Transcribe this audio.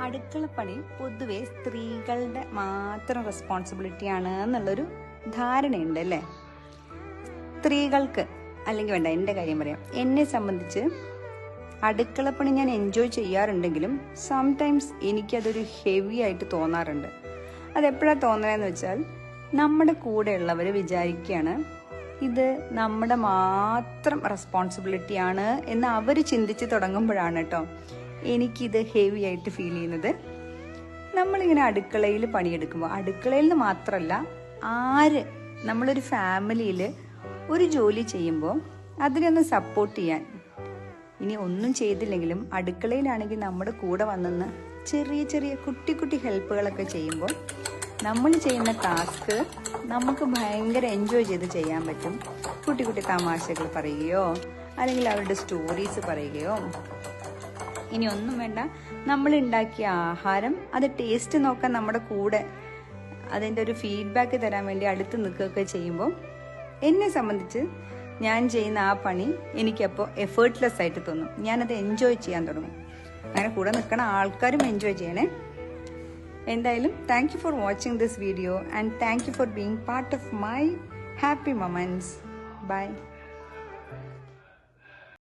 അടുക്കളപ്പണി പൊതുവെ സ്ത്രീകളുടെ മാത്രം റെസ്പോൺസിബിലിറ്റിയാണ് എന്നുള്ളൊരു ധാരണയുണ്ട് അല്ലേ? സ്ത്രീകൾക്ക് അല്ലെങ്കിൽ വേണ്ട, എൻ്റെ കാര്യം പറയാം. എന്നെ സംബന്ധിച്ച് അടുക്കളപ്പണി ഞാൻ എൻജോയ് ചെയ്യാറുണ്ടെങ്കിലും സംടൈംസ് എനിക്കതൊരു ഹെവി ആയിട്ട് തോന്നാറുണ്ട്. അതെപ്പോഴാണ് തോന്നണതെന്ന് വെച്ചാൽ, നമ്മുടെ കൂടെയുള്ളവർ വിചാരിക്കുകയാണ് ഇത് നമ്മുടെ മാത്രം റെസ്പോൺസിബിലിറ്റിയാണ് എന്ന് അവർ ചിന്തിച്ച് തുടങ്ങുമ്പോഴാണ് കേട്ടോ എനിക്കിത് ഹെവി ആയിട്ട് ഫീൽ ചെയ്യുന്നത്. നമ്മളിങ്ങനെ അടുക്കളയിൽ പണിയെടുക്കുമ്പോൾ, അടുക്കളയിൽ നിന്ന് മാത്രമല്ല, നമ്മളൊരു ഫാമിലിയിൽ ഒരു ജോലി ചെയ്യുമ്പോൾ അതിനൊന്ന് സപ്പോർട്ട് ചെയ്യാൻ, ഇനി ഒന്നും ചെയ്തില്ലെങ്കിലും അടുക്കളയിലാണെങ്കിൽ നമ്മുടെ കൂടെ വന്നെന്ന് ചെറിയ ചെറിയ കുട്ടി കുട്ടി ഹെൽപ്പുകളൊക്കെ ചെയ്യുമ്പോൾ നമ്മൾ ചെയ്യുന്ന ടാസ്ക് നമുക്ക് ഭയങ്കര എൻജോയ് ചെയ്ത് ചെയ്യാൻ പറ്റും. കുട്ടി കുട്ടി തമാശകൾ പറയുകയോ അല്ലെങ്കിൽ അവരുടെ സ്റ്റോറീസ് പറയുകയോ, ഇനി ഒന്നും വേണ്ട, നമ്മൾ ഉണ്ടാക്കിയ ആഹാരം അത് ടേസ്റ്റ് നോക്കാൻ നമ്മുടെ കൂടെ അതിൻ്റെ ഒരു ഫീഡ്ബാക്ക് തരാൻ വേണ്ടി അടുത്ത് നിൽക്കുകയൊക്കെ ചെയ്യുമ്പോൾ എന്നെ സംബന്ധിച്ച് ഞാൻ ചെയ്യുന്ന ആ പണി എനിക്കപ്പോൾ എഫേർട്ട്ലെസ് ആയിട്ട് തോന്നും. ഞാനത് എൻജോയ് ചെയ്യാൻ തുടങ്ങും. അങ്ങനെ കൂടെ നിൽക്കണ ആൾക്കാരും എൻജോയ് ചെയ്യണേ. എന്തായാലും thank you for watching this video and thank you for being part of my happy moments. By.